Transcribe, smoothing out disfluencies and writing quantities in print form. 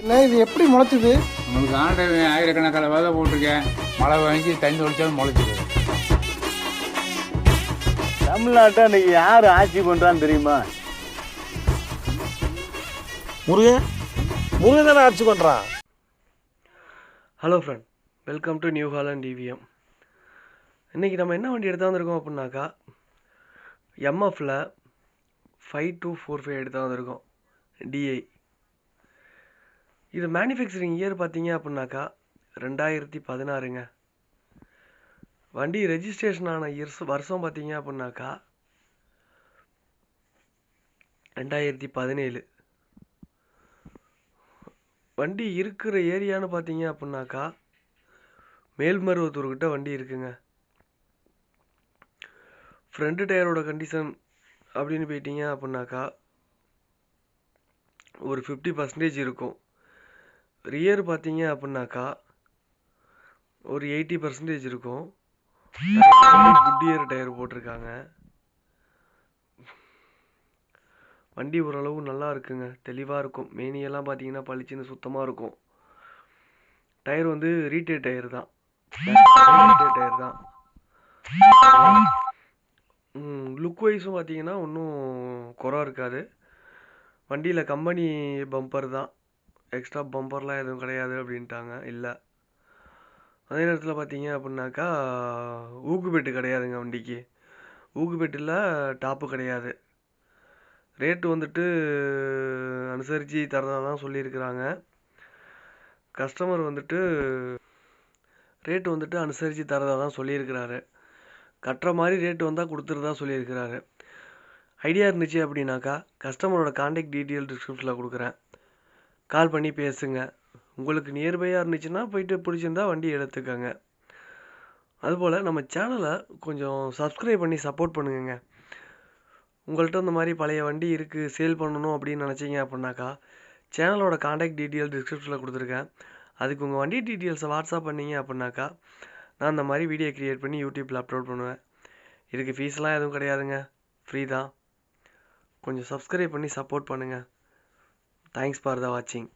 இல்லை இது எப்படி முளைச்சிது? உங்களுக்கு ஆண்டு ஆயிரக்கணக்கான விதை போட்டிருக்கேன். மழை வாங்கி தண்ணி ஒழிச்சாலும் முளைச்சிது. தமிழ்நாட்டை இன்னைக்கு யார் ஆட்சி பண்ணுறான்னு தெரியுமா? முருகன் தானே ஆட்சி பண்ணுறான். Hello friend, welcome to new Holland TVM. இன்றைக்கி நம்ம என்ன வண்டி எடுத்து வந்திருக்கோம் அப்படின்னாக்கா, எம்எஃப்பில் 5245 எடுத்து வந்திருக்கோம், டிஐ. இது மேனுஃபேக்சரிங் இயர் பார்த்தீங்க அப்படின்னாக்கா 2016ங்க. வண்டி ரெஜிஸ்ட்ரேஷன் ஆன வருஷம் பார்த்தீங்க அப்படின்னாக்கா 2017. வண்டி இருக்கிற ஏரியான்னு பார்த்தீங்க அப்படின்னாக்கா மேல்மருவத்தூர்கிட்ட வண்டி இருக்குங்க. ஃப்ரண்ட் டயரோட கண்டிஷன் அப்படின்னு போயிட்டீங்க அப்படின்னாக்கா ஒரு 50% இருக்கும். ரியர் பார்த்தீங்க அப்படின்னாக்கா ஒரு 80% இருக்கும். குட்டியர் டயர் போட்டிருக்காங்க. வண்டி ஓரளவு நல்லா இருக்குங்க, தெளிவாக இருக்கும். மேனியெல்லாம் பார்த்தீங்கன்னா பளிச்சுன்னு சுத்தமாக இருக்கும். டயர் வந்து ரீட்டேல் டயர் தான். லுக் வைஸும் பார்த்தீங்கன்னா ஒன்றும் குறை இருக்காது. வண்டியில் கம்பெனி பம்பர் தான், எக்ஸ்ட்ரா பம்பர்லாம் எதுவும் கிடையாது அப்படின்ட்டாங்க. இல்லை, அதே நேரத்தில் பார்த்தீங்க அப்படின்னாக்கா ஊக்குப்பெட்டு கிடையாதுங்க வண்டிக்கு. ஊக்குப்பெட்டில் டாப்பு கிடையாது. ரேட்டு வந்துட்டு அனுசரித்து தரதாக தான் சொல்லியிருக்கிறாங்க. கஸ்டமர் வந்துட்டு ரேட்டு வந்துட்டு அனுசரித்து தரதாக தான் சொல்லியிருக்கிறாரு. கட்டுற மாதிரி ரேட்டு வந்தால் கொடுத்துருதா சொல்லியிருக்கிறாரு. ஐடியா இருந்துச்சு அப்படின்னாக்கா கஸ்டமரோட கான்டாக்ட் டீட்டெயில் டிஸ்கிரிப்ஷனில் கொடுக்குறேன், கால் பண்ணி பேசுங்க. உங்களுக்கு நியர்பையாக இருந்துச்சுன்னா போயிட்டு பிடிச்சிருந்தா வண்டி எடுத்துக்கோங்க. அதுபோல் நம்ம சேனலை கொஞ்சம் சப்ஸ்கிரைப் பண்ணி சப்போர்ட் பண்ணுங்க. உங்கள்கிட்ட இந்த மாதிரி பழைய வண்டி இருக்குது, சேல் பண்ணணும் அப்படின்னு நினச்சிங்க அப்படின்னாக்கா சேனலோட கான்டாக்ட் டீட்டெயில் டிஸ்கிரிப்ஷனில் கொடுத்துருக்கேன். அதுக்கு உங்கள் வண்டி டீட்டெயில்ஸை வாட்ஸ்அப் பண்ணிங்க அப்படின்னாக்கா நான் இந்த மாதிரி வீடியோ க்ரியேட் பண்ணி யூடியூப்பில் அப்லோட் பண்ணுவேன். இதுக்கு ஃபீஸ்லாம் எதுவும் கிடையாதுங்க, ஃப்ரீ தான். கொஞ்சம் சப்ஸ்கிரைப் பண்ணி சப்போர்ட் பண்ணுங்கள். தேங்க்ஸ் ஃபார் த வாட்சிங்.